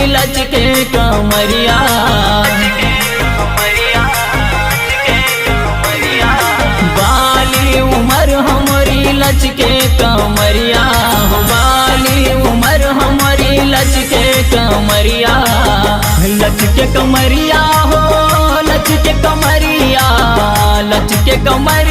लचके कमरिया, बाली उमर हमारी लचके कमरिया, बाली उमर हमारी लचके कमरिया, लचके कमरिया हो लचके कमरिया, लचके कमरिया